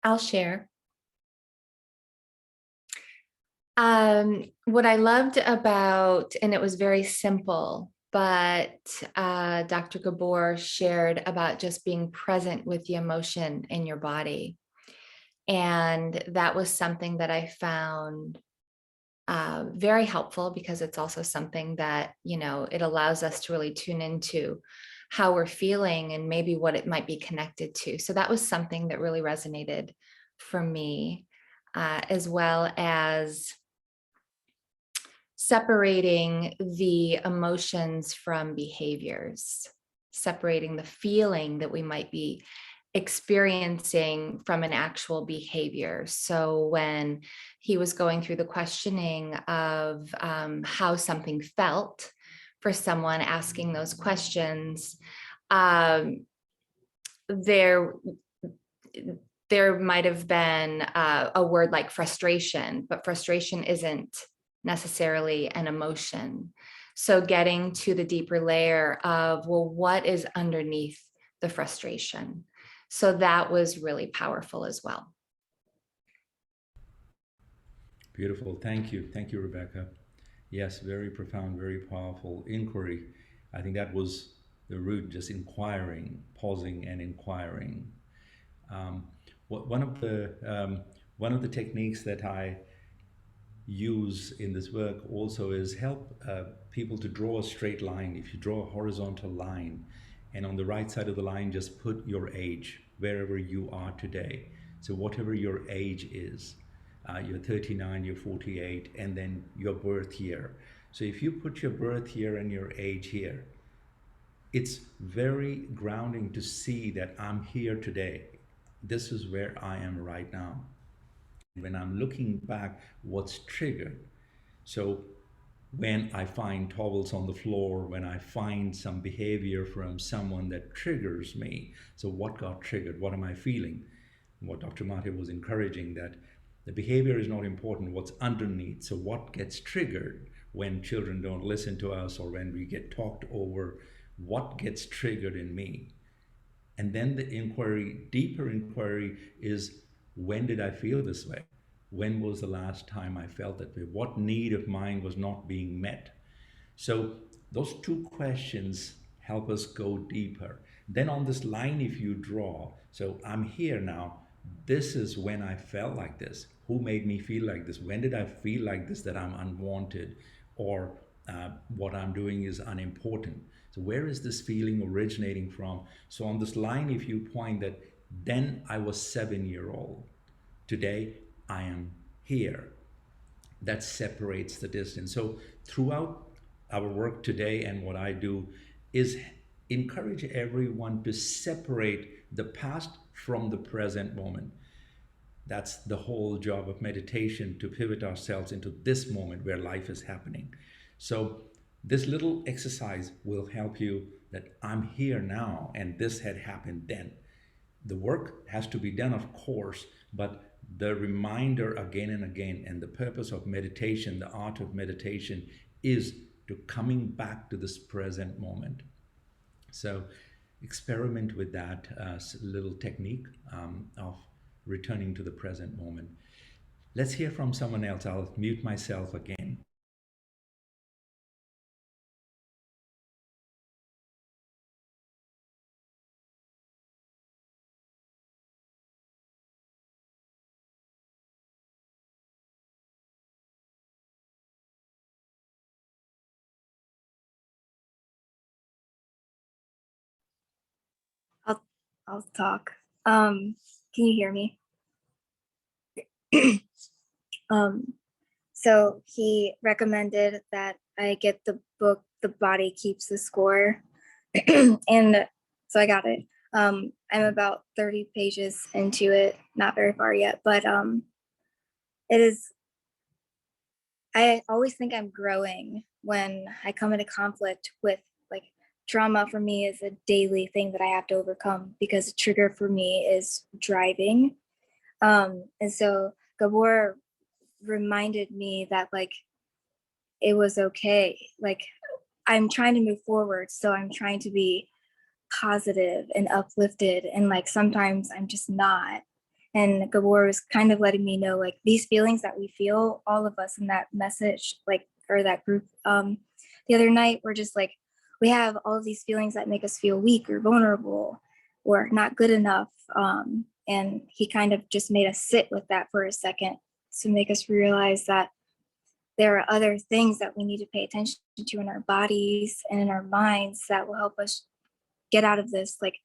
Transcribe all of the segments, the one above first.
I'll share. What I loved about, and it was very simple, but Dr. Gabor shared about just being present with the emotion in your body. And that was something that I found very helpful, because it's also something that, it allows us to really tune into how we're feeling and maybe what it might be connected to. So that was something that really resonated for me, as well as separating the emotions from behaviors, separating the feeling that we might be experiencing from an actual behavior. So when he was going through the questioning of how something felt for someone asking those questions, there might have been a word like frustration, but frustration isn't necessarily an emotion. So getting to the deeper layer of, well, what is underneath the frustration? So that was really powerful as well. Beautiful. Thank you. Thank you, Rebecca. Yes, very profound, very powerful inquiry. I think that was the root, just inquiring, pausing and inquiring. Um, one of the one of the techniques that I use in this work also is help people to draw a straight line. If you draw a horizontal line, and on the right side of the line, just put your age wherever you are today. So whatever your age is, you're 39, you're 48, and then your birth year. So if you put your birth year and your age here, it's very grounding to see that I'm here today. This is where I am right now. When I'm looking back, what's triggered? So when I find towels on the floor, when I find some behavior from someone that triggers me, so what got triggered? What am I feeling? What Dr. Mate was encouraging, that the behavior is not important, what's underneath. So what gets triggered when children don't listen to us or when we get talked over? What gets triggered in me? And then the inquiry, deeper inquiry, is, when did I feel this way? When was the last time I felt that way? What need of mine was not being met? So those two questions help us go deeper. Then on this line, if you draw, so I'm here now, this is when I felt like this. Who made me feel like this? When did I feel like this, that I'm unwanted, or what I'm doing is unimportant? So where is this feeling originating from? So on this line, if you point that, then I was 7 year old. Today I am here. That separates the distance. So throughout our work today, and what I do is encourage everyone to separate the past from the present moment. That's the whole job of meditation, to pivot ourselves into this moment where life is happening. So this little exercise will help you, that I'm here now and this had happened then. The work has to be done, of course, but the reminder again and again, and the purpose of meditation, the art of meditation, is to coming back to this present moment. So experiment with that little technique of returning to the present moment. Let's hear from someone else. I'll mute myself again. I'll I'll talk. Can you hear me? um, so he recommended that I get the book The Body Keeps the Score. And so I got it. I'm about 30 pages into it, not very far yet, but it is, I always think I'm growing when I come into conflict with, like, trauma for me is a daily thing that I have to overcome, because a trigger for me is driving. And so Gabor reminded me that, like, it was okay. Like, I'm trying to move forward, so I'm trying to be positive and uplifted, and like sometimes I'm just not. And Gabor was kind of letting me know, like, these feelings that we feel, all of us in that message, like, or that group the other night, were just like, we have all of these feelings that make us feel weak or vulnerable or not good enough. And he kind of just made us sit with that for a second to make us realize that there are other things that we need to pay attention to in our bodies and in our minds that will help us get out of this. Like,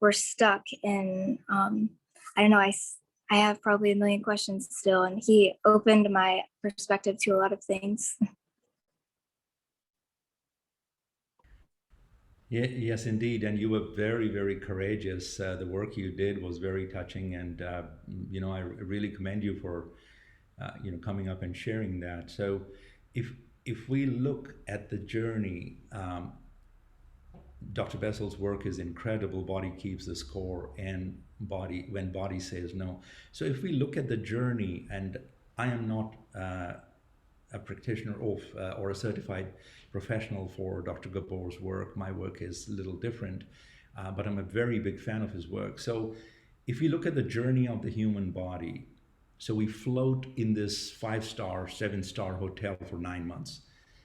we're stuck in, I don't know, I have probably a million questions still, and he opened my perspective to a lot of things. Yeah, yes, indeed. And you were very, very courageous. The work you did was very touching. And, I really commend you for, coming up and sharing that. So if, if we look at the journey, Dr. Bessel's work is incredible. Body keeps the score, and body when body says no. So if we look at the journey, and I am not a practitioner of or a certified professional for Dr. Gabor's work. My work is a little different, but I'm a very big fan of his work. So if you look at the journey of the human body, so we float in this 5-star, 7-star hotel for 9 months.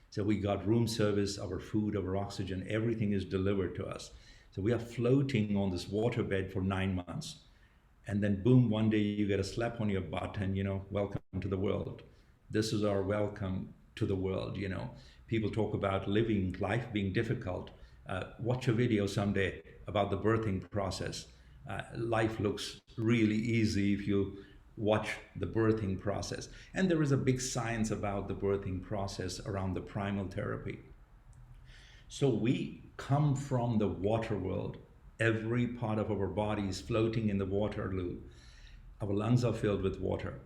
So we got room service, our food, our oxygen, everything is delivered to us. So we are floating on this waterbed for 9 months. And then boom, one day you get a slap on your butt and, welcome to the world. This is our welcome to the world. People talk about living life being difficult. Watch a video someday about the birthing process. Life looks really easy if you watch the birthing process. And there is a big science about the birthing process around the primal therapy. So we come from the water world. Every part of our body is floating in the water loop. Our lungs are filled with water.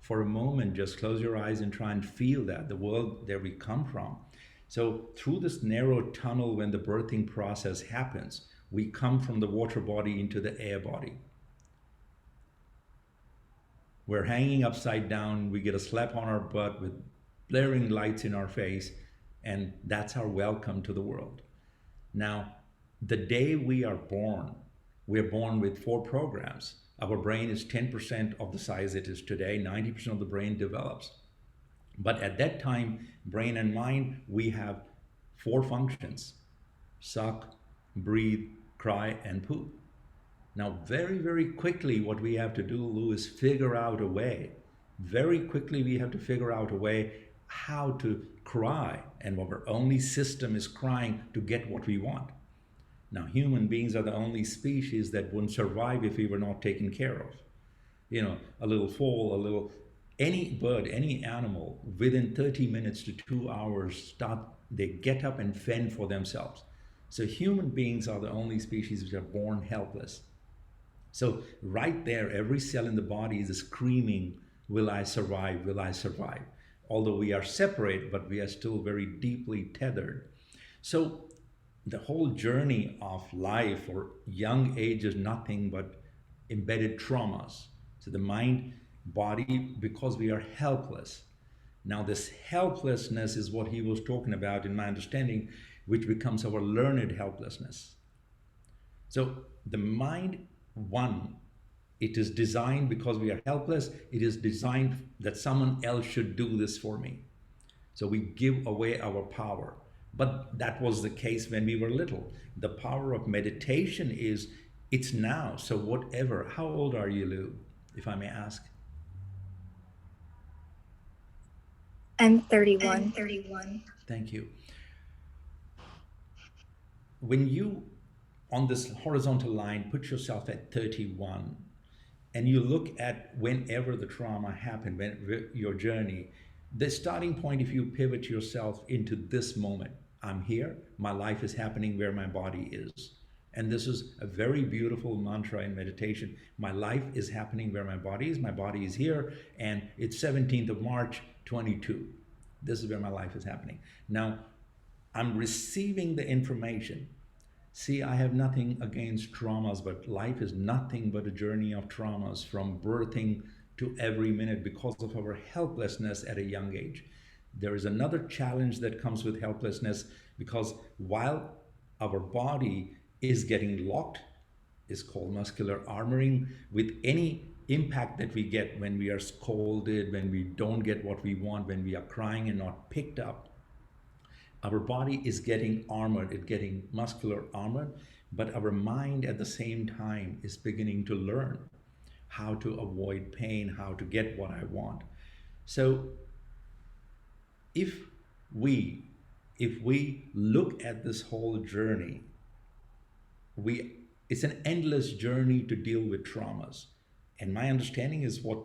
For a moment, just close your eyes and try and feel that, the world that we come from. So through this narrow tunnel, when the birthing process happens, we come from the water body into the air body. We're hanging upside down. We get a slap on our butt with blaring lights in our face, and that's our welcome to the world. Now, the day we're born with 4 programs. Our brain is 10% of the size it is today. 90% of the brain develops. But at that time, brain and mind, we have 4 functions: suck, breathe, cry, and poop. Now, very, very quickly, what we have to do, Lou, is figure out a way. Very quickly, we have to figure out a way how to cry. And our only system is crying to get what we want. Now, human beings are the only species that wouldn't survive if we were not taken care of. A little fall, any bird, any animal, within 30 minutes to 2 hours, they get up and fend for themselves. So human beings are the only species which are born helpless. So right there, every cell in the body is screaming, will I survive? Will I survive? Although we are separate, but we are still very deeply tethered. So the whole journey of life or young age is nothing but embedded traumas. So the mind, body, because we are helpless. Now this helplessness is what he was talking about, in my understanding, which becomes our learned helplessness. So the mind, one, it is designed because we are helpless. It is designed that someone else should do this for me. So we give away our power. But that was the case when we were little. The power of meditation is, it's now. So whatever. How old are you, Lou, if I may ask? I'm 31. Thank you. When you, on this horizontal line, put yourself at 31, and you look at whenever the trauma happened, your journey, the starting point, if you pivot yourself into this moment, I'm here, my life is happening where my body is. And this is a very beautiful mantra in meditation. My life is happening where my body is here, and it's 17th of March, 22. This is where my life is happening. Now, I'm receiving the information. See, I have nothing against traumas, but life is nothing but a journey of traumas from birthing to every minute because of our helplessness at a young age. There is another challenge that comes with helplessness, because while our body is getting locked is called muscular armoring. With any impact that we get, when we are scolded, when we don't get what we want, when we are crying and not picked up, our body is getting armored, it's getting muscular armor, but our mind at the same time is beginning to learn how to avoid pain, how to get what I want. So if we if we look at this whole journey, we it's an endless journey to deal with traumas. And my understanding is what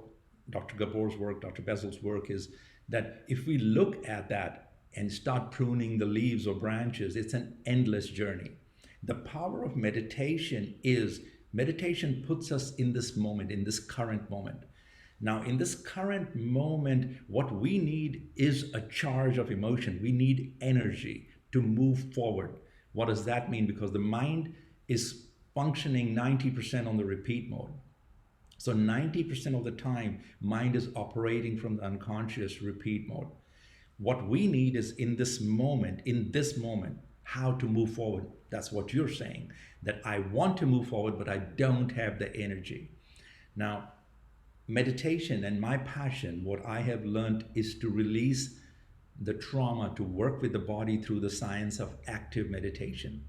Dr. Gabor's work, Dr. Bezel's work is, that if we look at that and start pruning the leaves or branches, it's an endless journey. The power of meditation is meditation puts us in this moment, in this current moment. Now, in this current moment, what we need is a charge of emotion. We need energy to move forward. What does that mean? Because the mind is functioning 90% on the repeat mode. So 90% of the time, mind is operating from the unconscious repeat mode. What we need is in this moment, how to move forward. That's what you're saying, that I want to move forward, but I don't have the energy. Now, meditation and my passion, what I have learned is to release the trauma, to work with the body through the science of active meditation.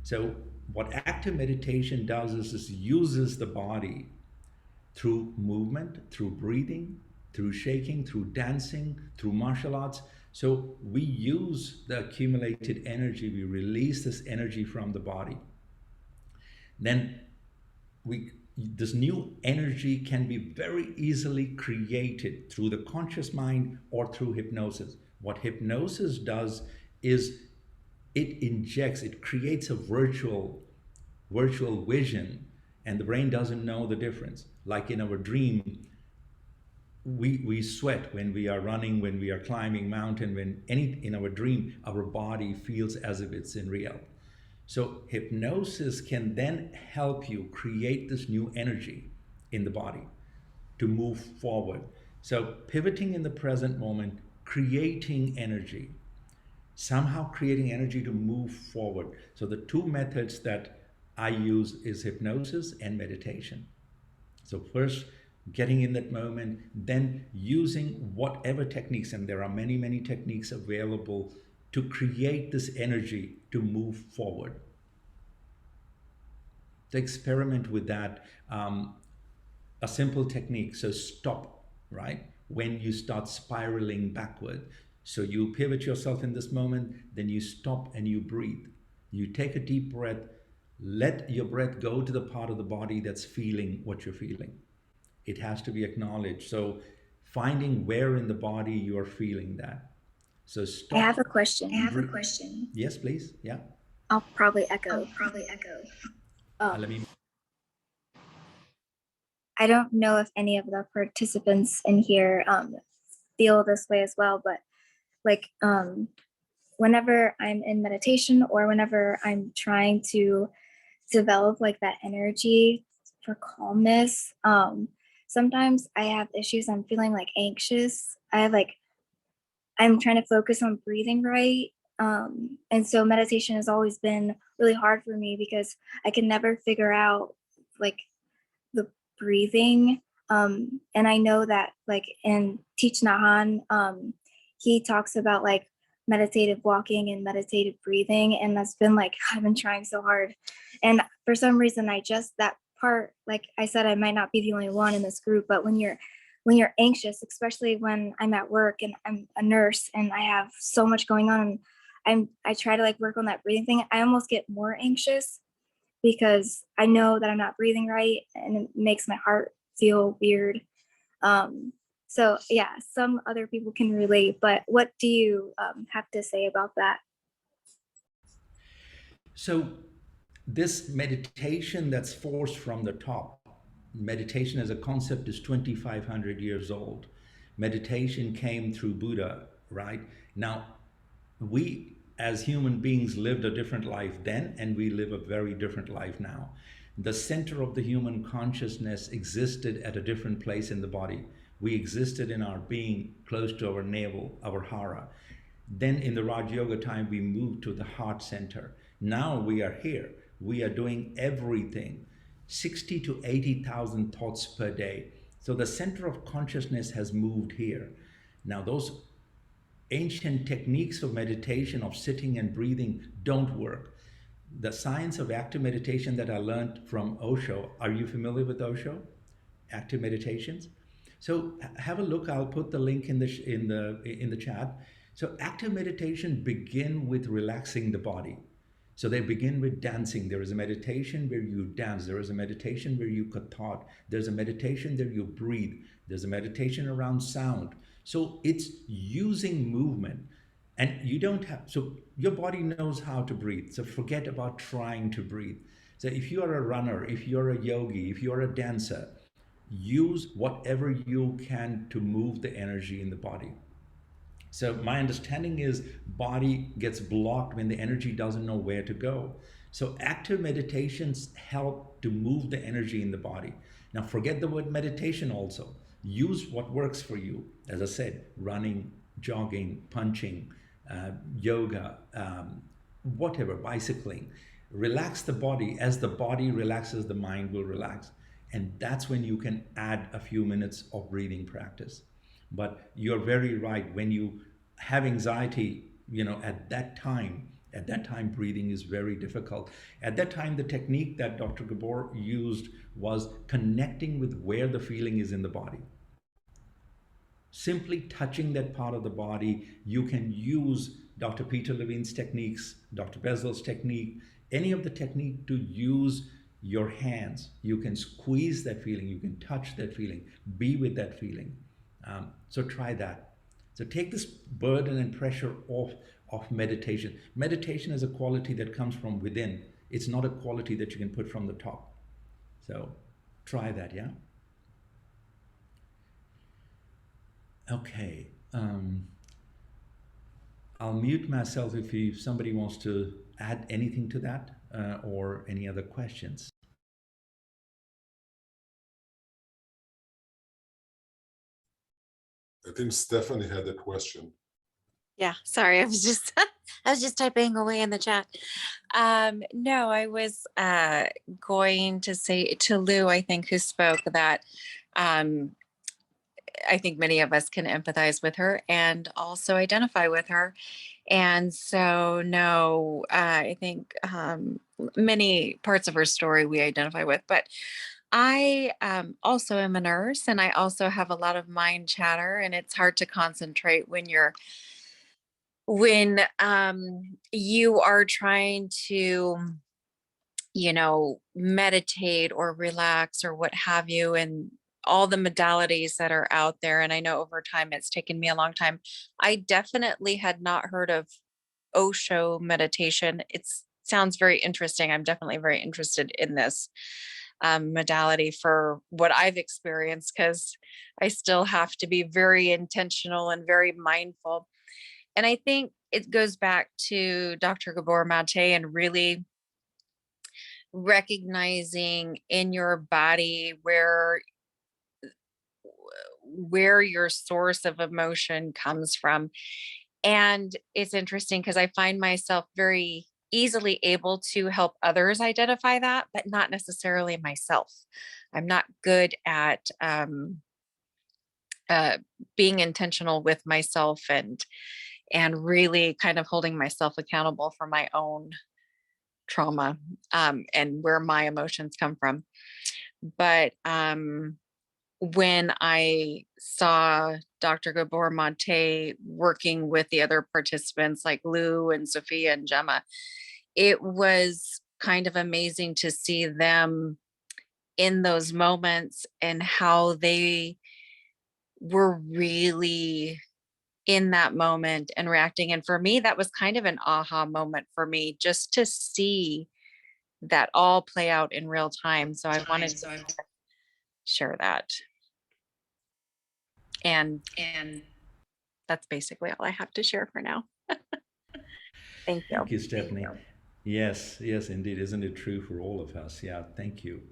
So what active meditation does is uses the body through movement, through breathing, through shaking, through dancing, through martial arts. So we use the accumulated energy, we release this energy from the body. Then this new energy can be very easily created through the conscious mind or through hypnosis. What hypnosis does is it creates a virtual vision, and the brain doesn't know the difference. Like in our dream, we sweat when we are running, when we are climbing mountain, in our dream, our body feels as if it's in real. So hypnosis can then help you create this new energy in the body to move forward. So pivoting in the present moment, creating energy, somehow creating energy to move forward. So the two methods that I use is hypnosis and meditation. So first, getting in that moment, then using whatever techniques, and there are many, many techniques available to create this energy to move forward. To experiment with that, a simple technique. So stop, right? When you start spiraling backward. So you pivot yourself in this moment, then you stop and you breathe. You take a deep breath, let your breath go to the part of the body that's feeling what you're feeling. It has to be acknowledged. So finding where in the body you are feeling that. So stop. I have a question. Yes, please. Yeah. I'll probably echo. Let me. I don't know if any of the participants in here feel this way as well, but like whenever I'm in meditation or whenever I'm trying to develop like that energy for calmness, sometimes I have issues. I'm feeling like anxious. I'm trying to focus on breathing right. And so meditation has always been really hard for me because I can never figure out like the breathing. And I know that like in Teach Nahan, he talks about like meditative walking and meditative breathing. And that's been like, I've been trying so hard. And for some reason, that part, like I said, I might not be the only one in this group, but when you're anxious, especially when I'm at work and I'm a nurse and I have so much going on, and I try to like work on that breathing thing, I almost get more anxious because I know that I'm not breathing right and it makes my heart feel weird. So yeah, some other people can relate, but what do you have to say about that? So this meditation that's forced from the top, meditation as a concept is 2,500 years old. Meditation came through Buddha, right? Now, we as human beings lived a different life then, and we live a very different life now. The center of the human consciousness existed at a different place in the body. We existed in our being close to our navel, our hara. Then in the Raj Yoga time, we moved to the heart center. Now we are here. We are doing everything. 60 to 80,000 thoughts per day. So the center of consciousness has moved here. Now, those ancient techniques of meditation, of sitting and breathing, don't work. The science of active meditation that I learned from Osho, are you familiar with Osho? Active meditations? So have a look. I'll put the link in the chat. So active meditation begin with relaxing the body. So they begin with dancing. There is a meditation where you dance. There is a meditation where you thought. There's a meditation where you breathe. There's a meditation around sound. So it's using movement. And you don't have, so your body knows how to breathe. So forget about trying to breathe. So if you are a runner, if you're a yogi, if you're a dancer, use whatever you can to move the energy in the body. So my understanding is body gets blocked when the energy doesn't know where to go. So active meditations help to move the energy in the body. Now forget the word meditation also. Use what works for you. As I said, running, jogging, punching, yoga, whatever, bicycling. Relax the body. As the body relaxes, the mind will relax. And that's when you can add a few minutes of breathing practice. But you're very right. When you have anxiety, at that time, breathing is very difficult. At that time, the technique that Dr. Gabor used was connecting with where the feeling is in the body. Simply touching that part of the body. You can use Dr. Peter Levine's techniques, Dr. Bezel's technique, any of the technique to use your hands. You can squeeze that feeling, you can touch that feeling, be with that feeling. So try that. So take this burden and pressure off of meditation. Meditation is a quality that comes from within. It's not a quality that you can put from the top. So try that, yeah? Okay. I'll mute myself if somebody wants to add anything to that or any other questions. I think Stephanie had a question. Yeah, sorry, I was just I was just typing away in the chat. No, I was going to say to Lou, I think, who spoke, that I think many of us can empathize with her and also identify with her. And so, no, I think many parts of her story we identify with. But I also am a nurse, and I also have a lot of mind chatter, and it's hard to concentrate when you are trying to, meditate or relax or what have you, and all the modalities that are out there. And I know over time it's taken me a long time. I definitely had not heard of Osho meditation. It sounds very interesting. I'm definitely very interested in this modality for what I've experienced, because I still have to be very intentional and very mindful. And I think it goes back to Dr. Gabor Mate and really recognizing in your body where your source of emotion comes from. And it's interesting because I find myself very easily able to help others identify that, but not necessarily myself. I'm not good at being intentional with myself and really kind of holding myself accountable for my own trauma and where my emotions come from. But when I saw Dr. Gabor Mate working with the other participants like Lou and Sophia and Gemma, it was kind of amazing to see them in those moments and how they were really in that moment and reacting. And for me, that was kind of an aha moment for me, just to see that all play out in real time. So I wanted to share that. And that's basically all I have to share for now. Thank you. Thank you, Stephanie. Yes, indeed. Isn't it true for all of us? Yeah, thank you.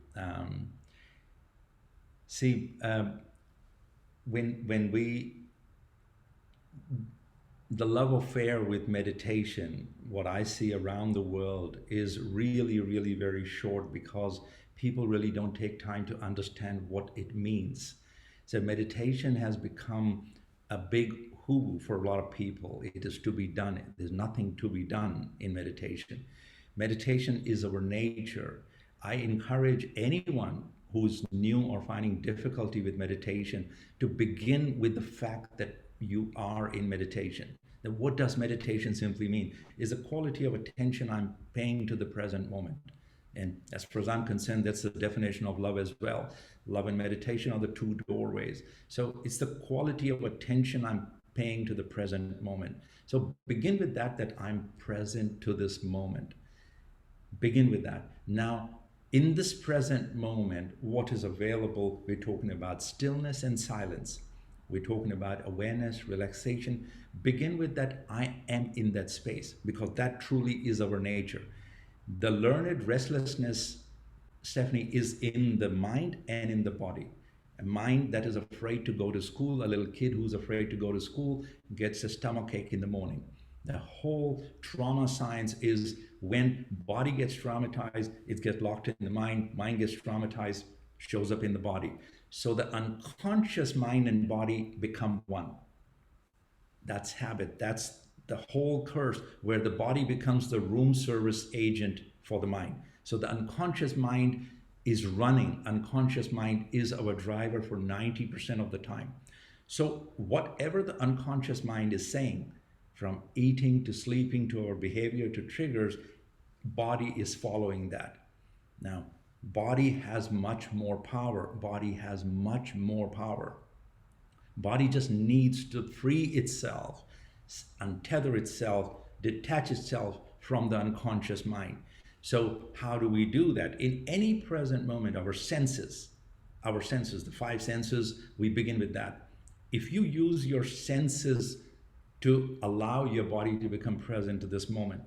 When the love affair with meditation, what I see around the world, is really, really very short because people really don't take time to understand what it means. So meditation has become a big who for a lot of people. It is to be done. There's nothing to be done in meditation. Meditation is our nature. I encourage anyone who's new or finding difficulty with meditation to begin with the fact that you are in meditation. Now, what does meditation simply mean? Is a quality of attention I'm paying to the present moment. And as far as I'm concerned, that's the definition of love as well. Love and meditation are the two doorways. So it's the quality of attention I'm paying to the present moment. So begin with that I'm present to this moment. Begin with that. Now, in this present moment, what is available? We're talking about stillness and silence. We're talking about awareness, relaxation. Begin with that I am in that space, because that truly is our nature. The learned restlessness, Stephanie, is in the mind and in the body. A mind that is afraid to go to school, a little kid who's afraid to go to school gets a stomachache in the morning. The whole trauma science is when body gets traumatized, it gets locked in the mind gets traumatized, shows up in the body. So the unconscious mind and body become one. That's habit. That's the whole curse, where the body becomes the room service agent for the mind. So the unconscious mind is running. Unconscious mind is our driver for 90% of the time. So whatever the unconscious mind is saying, from eating to sleeping to our behavior to triggers, body is following that. Now, body has much more power. Body has much more power. Body just needs to free itself, untether itself, detach itself from the unconscious mind. So how do we do that? In any present moment, our senses, the five senses, we begin with that. If you use your senses to allow your body to become present to this moment,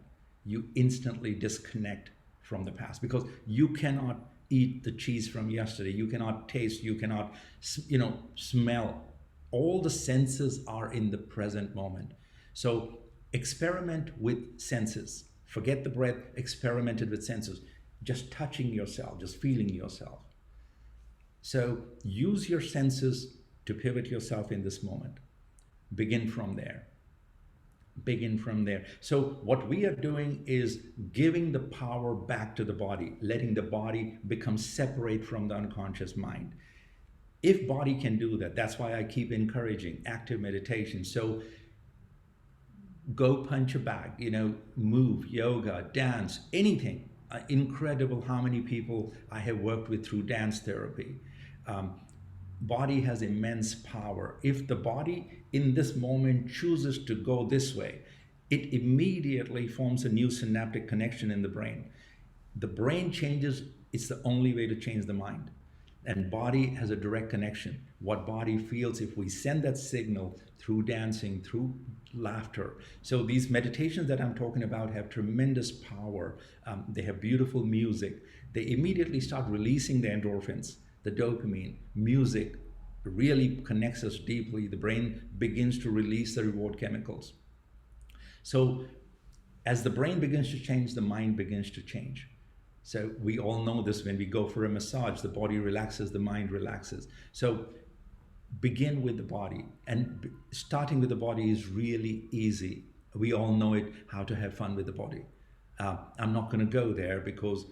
you instantly disconnect from the past, because you cannot eat the cheese from yesterday. You cannot taste, you cannot, smell. All the senses are in the present moment. So experiment with senses. Forget the breath, experiment it with senses. Just touching yourself, just feeling yourself. So use your senses to pivot yourself in this moment. Begin from there. Begin from there. So what we are doing is giving the power back to the body, letting the body become separate from the unconscious mind. If body can do that, that's why I keep encouraging active meditation. So go punch a bag, move, yoga, dance, anything. Incredible how many people I have worked with through dance therapy. Body has immense power. If the body in this moment chooses to go this way, it immediately forms a new synaptic connection in the brain. The brain changes, it's the only way to change the mind. And body has a direct connection. What body feels, if we send that signal through dancing, through laughter. So these meditations that I'm talking about have tremendous power. They have beautiful music. They immediately start releasing the endorphins, the dopamine. Music really connects us deeply. The brain begins to release the reward chemicals. So as the brain begins to change, the mind begins to change. So we all know this. When we go for a massage, the body relaxes, the mind relaxes. So begin with the body, and starting with the body is really easy. We all know it, how to have fun with the body. I'm not going to go there because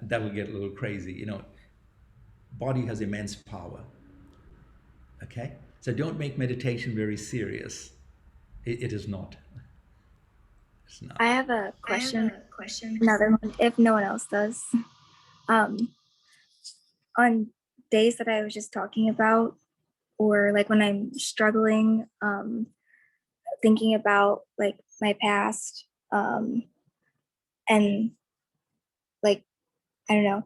that will get a little crazy. Body has immense power. Okay, so don't make meditation very serious. It is not. It's not. I have a question. Another one, if no one else does. On days that I was just talking about, or like when I'm struggling, thinking about like my past, and like, I don't know,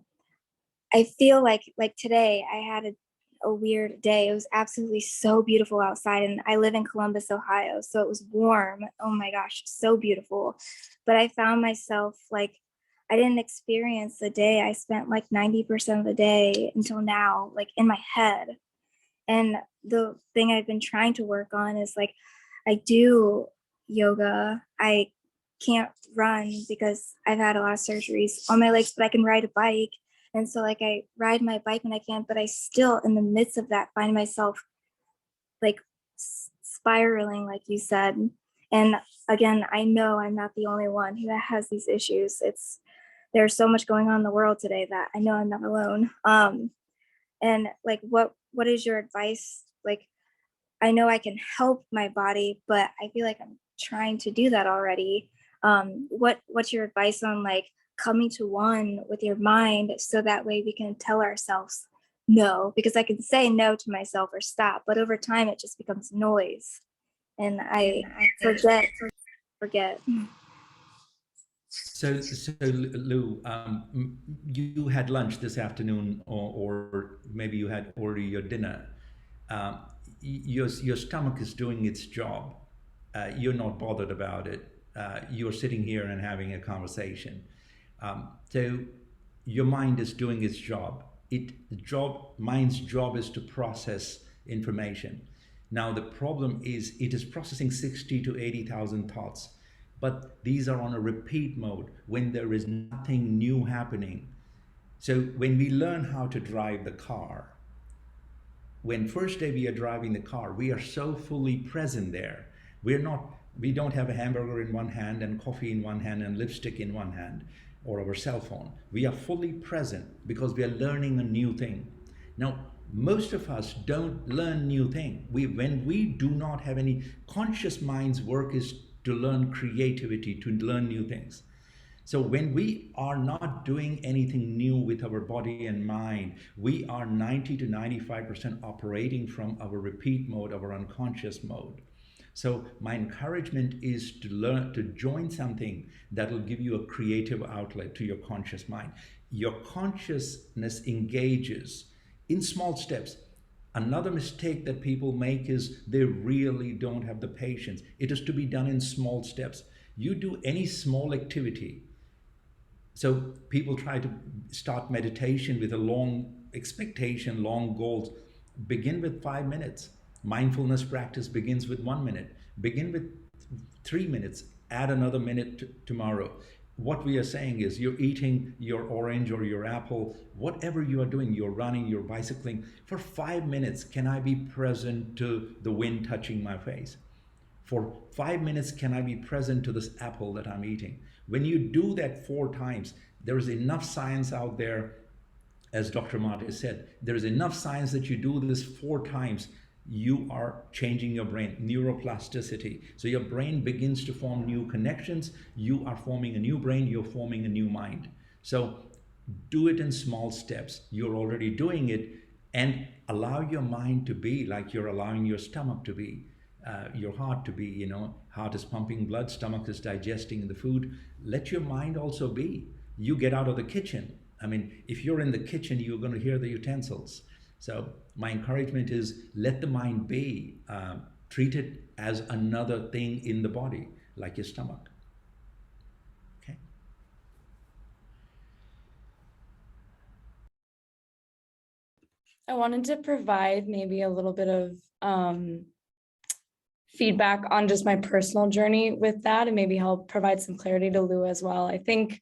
I feel like today I had a weird day. It was absolutely so beautiful outside, and I live in Columbus, Ohio, so it was warm. Oh my gosh, so beautiful. But I found myself like I didn't experience the day. I spent like 90% of the day until now, like in my head. And the thing I've been trying to work on is like I do, yoga. I can't run because I've had a lot of surgeries on my legs, but I can ride a bike. And so like I ride my bike when I can, but I still in the midst of that find myself like spiraling, like you said. And again, I know I'm not the only one who has these issues. There's so much going on in the world today that I know I'm not alone. And like what is your advice? Like I know I can help my body, but I feel like I'm trying to do that already. What's your advice on like coming to one with your mind so that way we can tell ourselves no? Because I can say no to myself or stop, but over time it just becomes noise, and I forget. So, Lou, you had lunch this afternoon, or maybe you had already your dinner. Um, your stomach is doing its job. You're not bothered about it. You're sitting here and having a conversation. So your mind is doing its job. Mind's job is to process information. Now the problem is it is processing 60 to 80,000 thoughts, but these are on a repeat mode when there is nothing new happening. So when we learn how to drive the car, when first day we are driving the car, we are so fully present there. We don't have a hamburger in one hand and coffee in one hand and lipstick in one hand or our cell phone. We are fully present because we are learning a new thing. Now, most of us don't learn new thing. When we do not have any conscious mind's work is to learn creativity, to learn new things. So when we are not doing anything new with our body and mind, we are 90 to 95% operating from our repeat mode, our unconscious mode. So my encouragement is to learn to join something that will give you a creative outlet to your conscious mind. Your consciousness engages in small steps. Another mistake that people make is they really don't have the patience. It is to be done in small steps. You do any small activity. So people try to start meditation with a long expectation, long goals. Begin with 5 minutes. Mindfulness practice begins with 1 minute. Begin with 3 minutes. Add another minute tomorrow. What we are saying is you're eating your orange or your apple, whatever you are doing, you're running, you're bicycling. For 5 minutes, can I be present to the wind touching my face? For 5 minutes, can I be present to this apple that I'm eating? When you do that 4 times, there is enough science out there, as Dr. Mate said, there is enough science that you do this 4 times, you are changing your brain, neuroplasticity. So your brain begins to form new connections. You are forming a new brain, you're forming a new mind. So do it in small steps. You're already doing it, and allow your mind to be like you're allowing your stomach to be. Your heart to be, heart is pumping blood, stomach is digesting the food. Let your mind also be. You get out of the kitchen. I mean, if you're in the kitchen, you're going to hear the utensils. So my encouragement is let the mind be. Treat it as another thing in the body, like your stomach. Okay. I wanted to provide maybe a little bit of feedback on just my personal journey with that, and maybe help provide some clarity to Lou as well. I think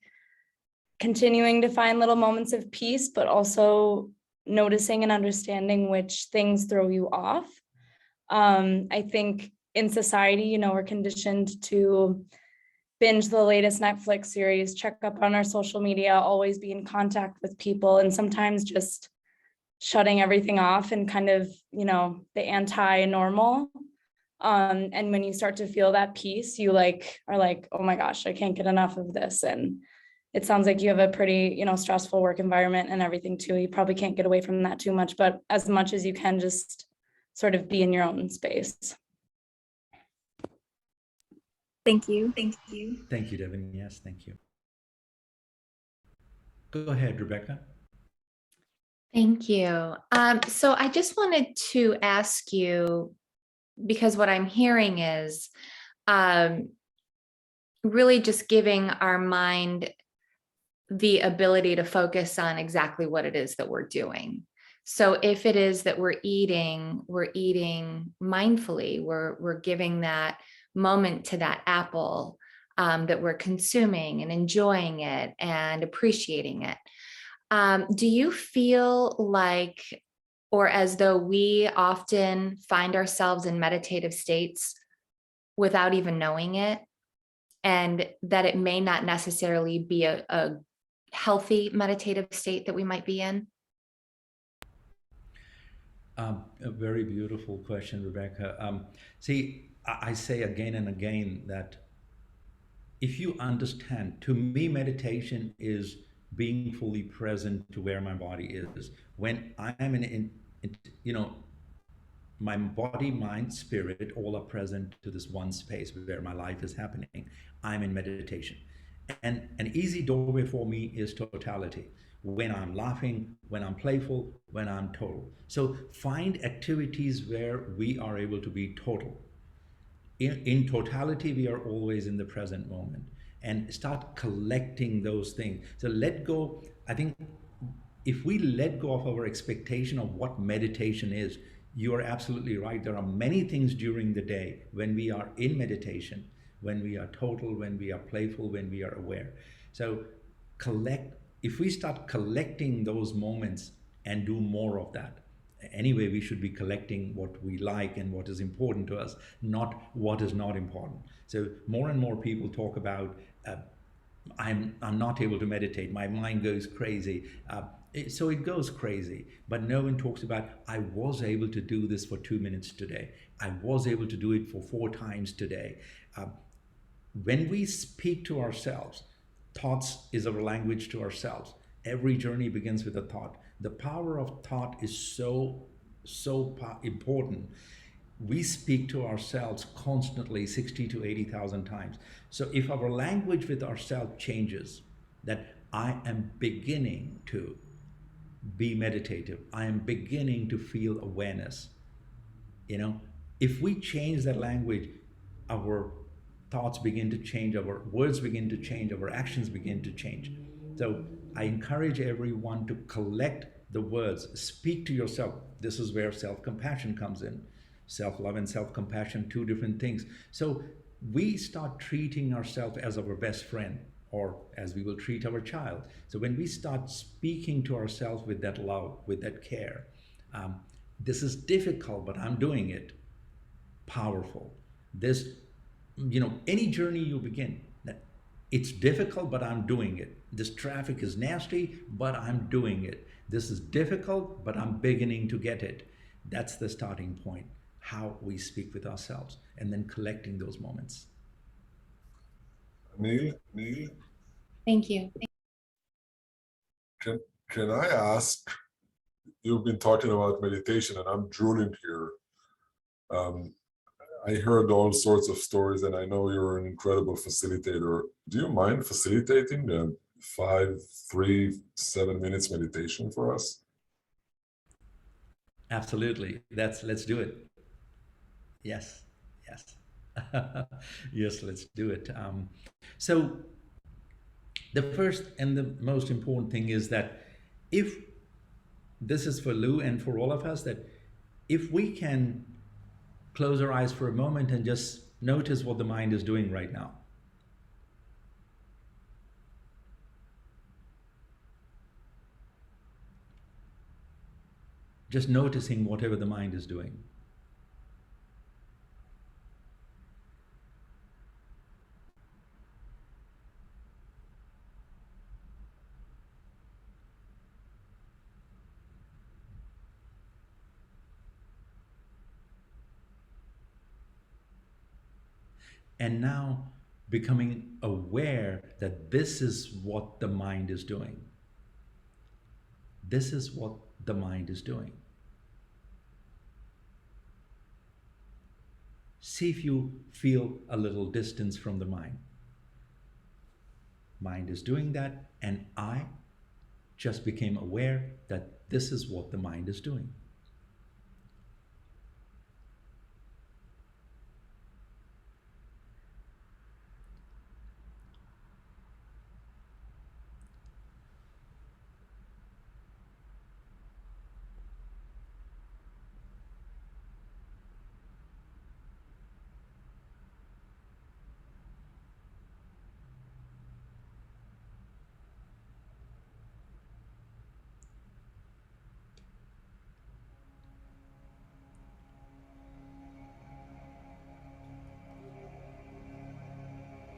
continuing to find little moments of peace, but also noticing and understanding which things throw you off. I think in society, we're conditioned to binge the latest Netflix series, check up on our social media, always be in contact with people, and sometimes just shutting everything off and kind of, the anti-normal. And when you start to feel that peace, you are like, oh my gosh, I can't get enough of this. And it sounds like you have a pretty, stressful work environment and everything too. You probably can't get away from that too much, but as much as you can, just sort of be in your own space. Thank you. Thank you, Devin. Yes, thank you. Go ahead, Rebecca. Thank you. So I just wanted to ask you, because what I'm hearing is really just giving our mind the ability to focus on exactly what it is that we're doing. So if it is that we're eating mindfully, we're giving that moment to that apple, that we're consuming and enjoying it and appreciating it. Do you feel like, or as though we often find ourselves in meditative states without even knowing it, and that it may not necessarily be a healthy meditative state that we might be in? A very beautiful question, Rebecca. See, I say again and again that if you understand, to me, meditation is being fully present to where my body is. When I am you know, my body, mind, spirit, all are present to this one space where my life is happening. I'm in meditation. And an easy doorway for me is totality. When I'm laughing, when I'm playful, when I'm total. So find activities where we are able to be total. In totality, we are always in the present moment, and start collecting those things. So let go. I think if we let go of our expectation of what meditation is, you are absolutely right. There are many things during the day when we are in meditation, when we are total, when we are playful, when we are aware. So if we start collecting those moments and do more of that, anyway, we should be collecting what we like and what is important to us, not what is not important. So more and more people talk about, I'm not able to meditate, my mind goes crazy. So it goes crazy, but no one talks about, I was able to do this for 2 minutes today. I was able to do it for 4 times today. When we speak to ourselves, thoughts is our language to ourselves. Every journey begins with a thought. The power of thought is so important. We speak to ourselves constantly 60 to 80,000 times. So if our language with ourselves changes, that I am beginning to be meditative, I am beginning to feel awareness, you know, if we change that language, our thoughts begin to change, our words begin to change, our actions begin to change. So I encourage everyone to collect the words, speak to yourself. This is where self-compassion comes in. Self-love and self-compassion, two different things. So we start treating ourselves as our best friend, or as we will treat our child. So when we start speaking to ourselves with that love, with that care, this is difficult, but I'm doing it. Powerful. This, any journey you begin, that it's difficult, but I'm doing it. This traffic is nasty, but I'm doing it. This is difficult, but I'm beginning to get it. That's the starting point, how we speak with ourselves, and then collecting those moments. Neil, Thank you. can I ask, you've been talking about meditation and I'm drooling here. I heard all sorts of stories and I know you're an incredible facilitator. Do you mind facilitating a 5, 3, 7 minutes meditation for us? Absolutely. Let's do it. Yes. Yes, let's do it. So the first and the most important thing is that, if this is for Lou and for all of us, that if we can close our eyes for a moment and just notice what the mind is doing right now. Just noticing whatever the mind is doing. And now becoming aware that this is what the mind is doing. This is what the mind is doing. See if you feel a little distance from the mind. Mind is doing that, and I just became aware that this is what the mind is doing.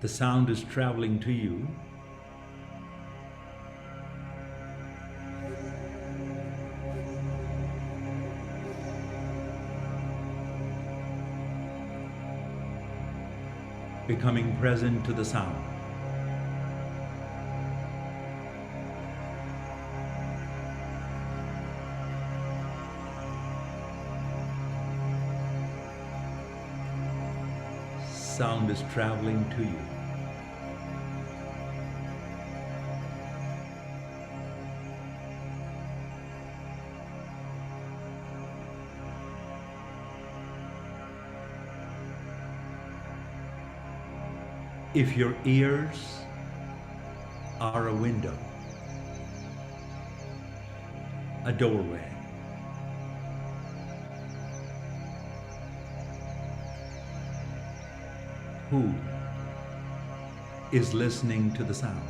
The sound is traveling to you. Becoming present to the sound. Sound is traveling to you. If your ears are a window, a doorway, who is listening to the sound?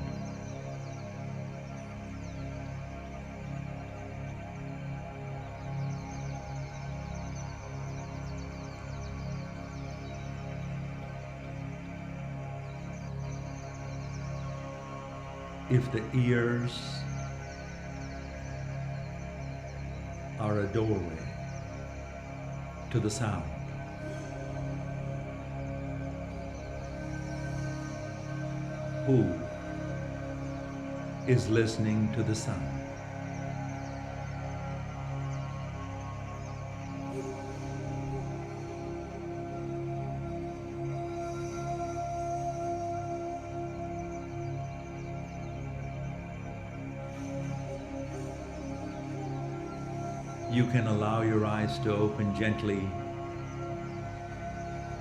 If the ears are a doorway to the sound, who is listening to the sound? You can allow your eyes to open gently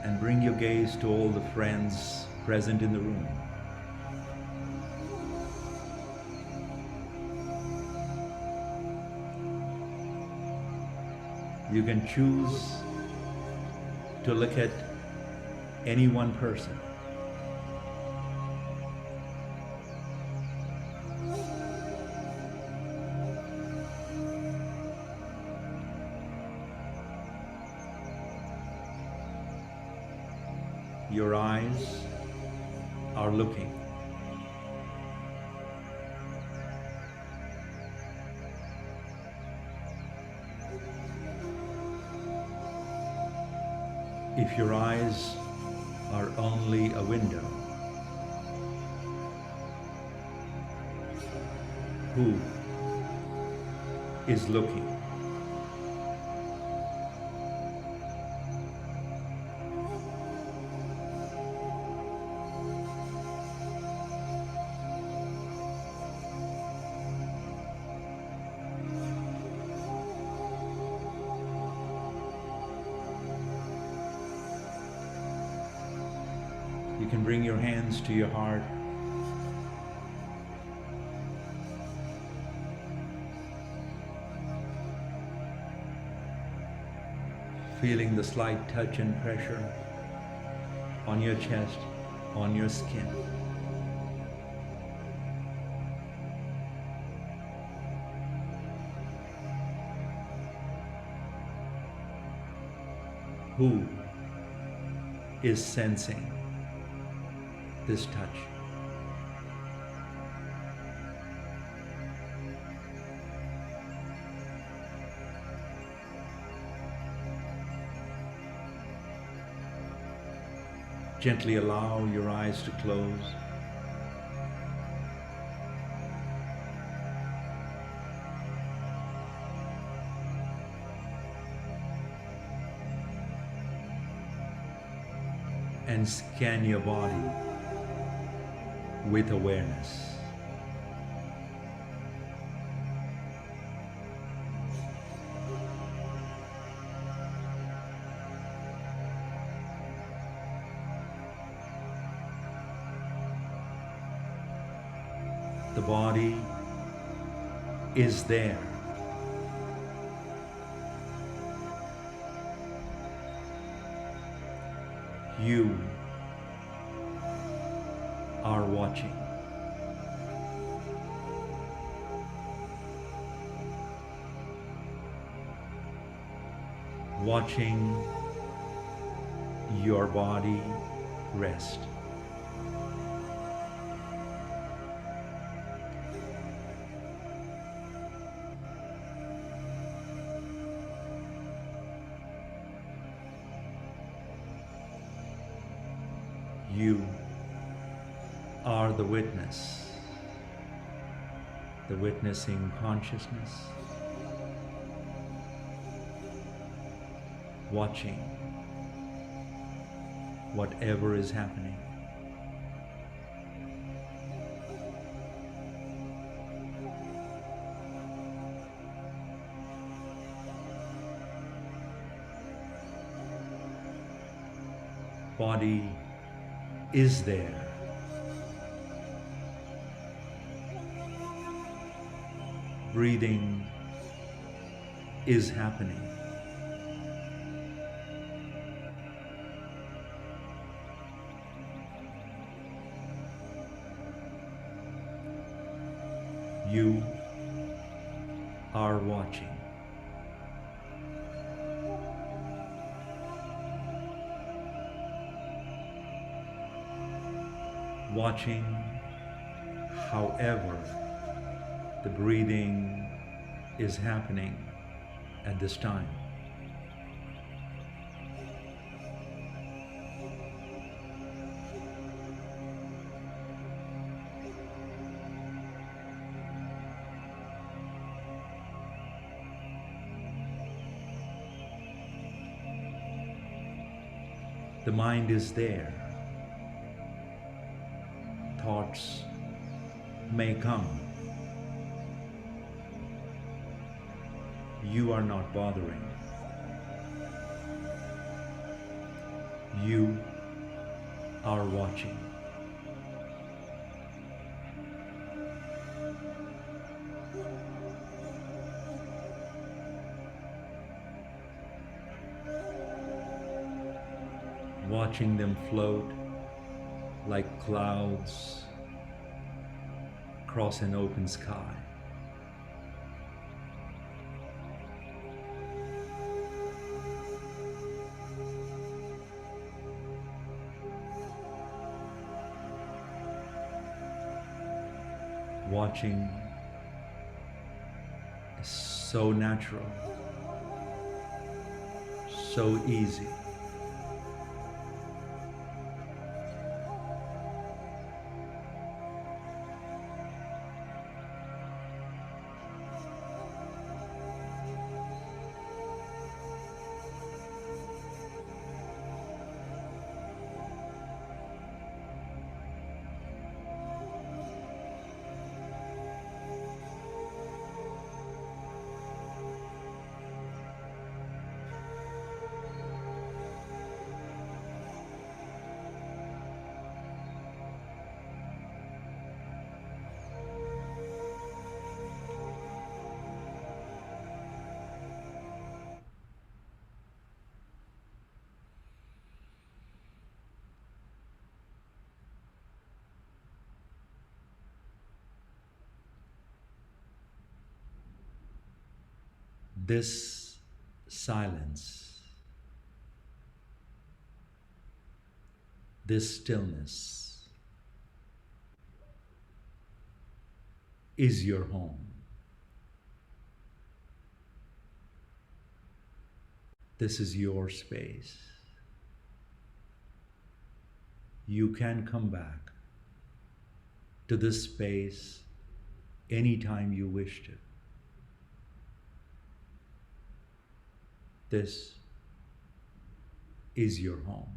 and bring your gaze to all the friends present in the room. You can choose to look at any one person. Your eyes are looking. If your eyes are only a window, who is looking? You can bring your hands to your heart. Feeling the slight touch and pressure on your chest, on your skin. Who is sensing this touch? Gently allow your eyes to close. And scan your body with awareness. The body is there. You are watching. Watching your body rest. You are the witnessing consciousness, watching whatever is happening. Body is there. Breathing is happening. You are watching. Watching however the breathing is happening at this time. The mind is there. Thoughts may come. You are not bothering. You are watching. Watching them float like clouds across an open sky. Watching is so natural, so easy. This silence, this stillness is your home. This is your space. You can come back to this space anytime you wish to. This is your home.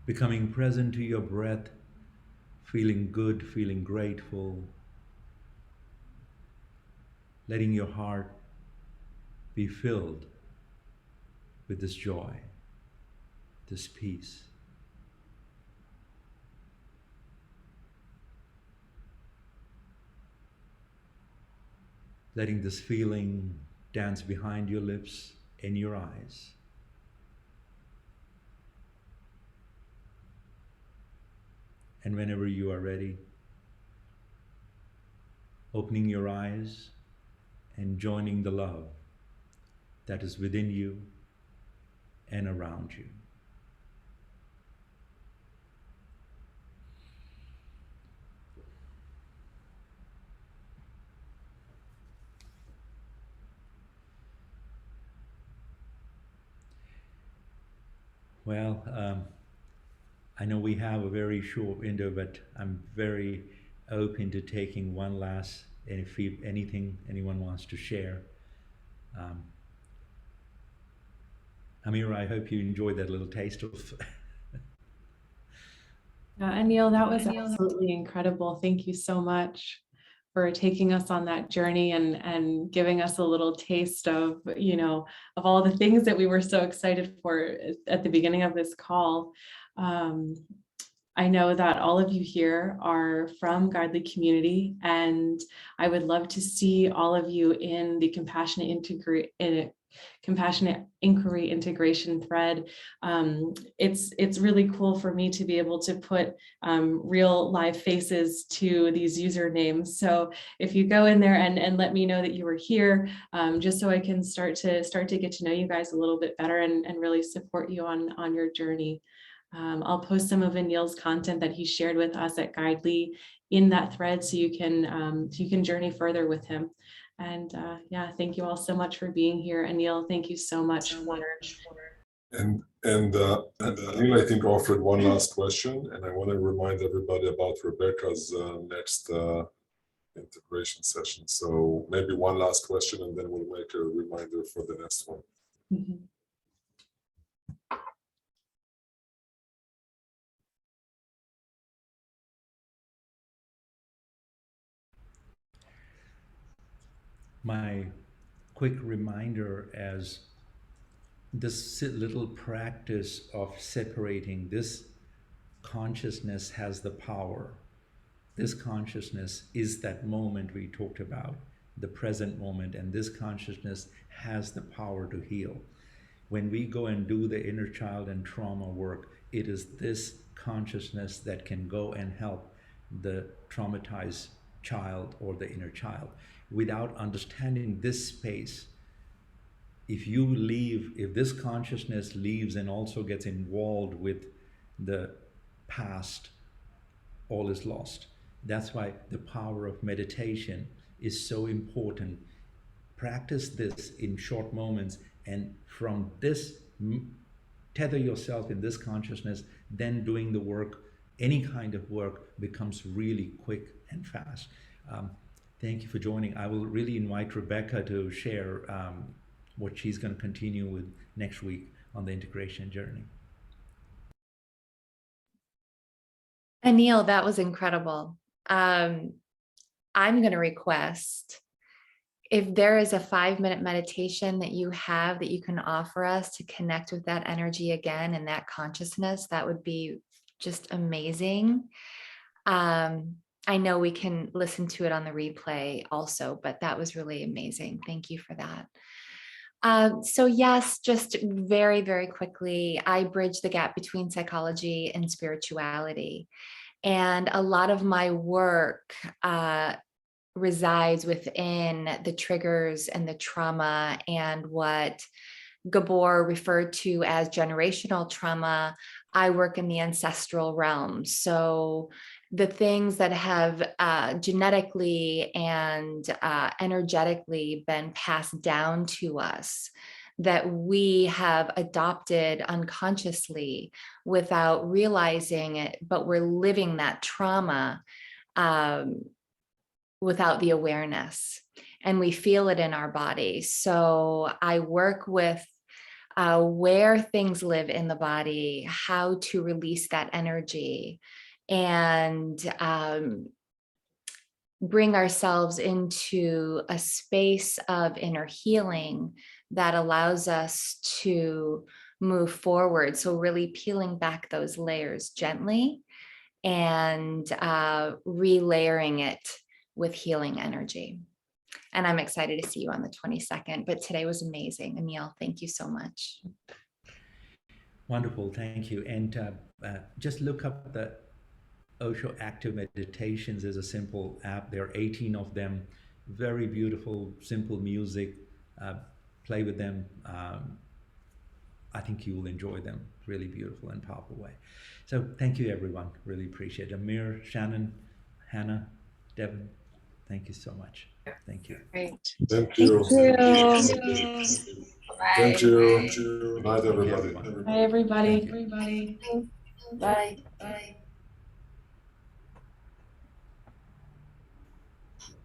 Becoming present to your breath, feeling good, feeling grateful, letting your heart be filled with this joy, this peace. Letting this feeling dance behind your lips and your eyes. And whenever you are ready, opening your eyes and joining the love that is within you and around you. Well, I know we have a very short window, but I'm very open to taking one last, and if anything anyone wants to share. Um, Amira, I hope you enjoyed that little taste of. Anil, that was absolutely incredible. Thank you so much for taking us on that journey and giving us a little taste of, of all the things that we were so excited for at the beginning of this call. I know that all of you here are from Guidely community, and I would love to see all of you in the Compassionate Inquiry integration thread. It's really cool for me to be able to put real live faces to these usernames. So if you go in there and let me know that you were here, just so I can start to get to know you guys a little bit better and really support you on your journey. I'll post some of Anil's content that he shared with us at Guidely in that thread, so you can journey further with him. And yeah, thank you all so much for being here. Anil, thank you so much for. And Anil, I think, offered one last question, and I want to remind everybody about Rebecca's next integration session. So maybe one last question, and then we'll make a reminder for the next one. Mm-hmm. My quick reminder as this little practice of separating this consciousness has the power. This consciousness is that moment we talked about, the present moment, and this consciousness has the power to heal. When we go and do the inner child and trauma work, it is this consciousness that can go and help the traumatized child or the inner child. Without understanding this space, if this consciousness leaves and also gets involved with the past, all is lost. That's why the power of meditation is so important. Practice this in short moments, and from this, tether yourself in this consciousness, then doing the work, any kind of work, becomes really quick and fast. Thank you for joining. I will really invite Rebecca to share what she's going to continue with next week on the integration journey. Anil, that was incredible. I'm going to request, if there is a 5-minute meditation that you have that you can offer us to connect with that energy again and that consciousness, that would be just amazing. I know we can listen to it on the replay also, but that was really amazing. Thank you for that. So yes, just very, very quickly, I bridge the gap between psychology and spirituality. And a lot of my work resides within the triggers and the trauma and what Gabor referred to as generational trauma. I work in the ancestral realm. So the things that have genetically and energetically been passed down to us that we have adopted unconsciously without realizing it, but we're living that trauma without the awareness, and we feel it in our body. So I work with where things live in the body, how to release that energy, and bring ourselves into a space of inner healing that allows us to move forward. So really peeling back those layers gently and relayering it with healing energy. And I'm excited to see you on the 22nd, but today was amazing. Anil, thank you so much. Wonderful, thank you. And just look up the Osho Active Meditations. Is a simple app. There are 18 of them, very beautiful, simple music. Play with them. I think you will enjoy them. Really beautiful and powerful way. So thank you, everyone. Really appreciate it. Amir, Shannon, Hannah, Devin, thank you so much. Thank you. Great. Thank you. Thank you. Thank you. Good night, Thank you, everybody. everyone. Bye, everybody. Thank you. Bye. Bye.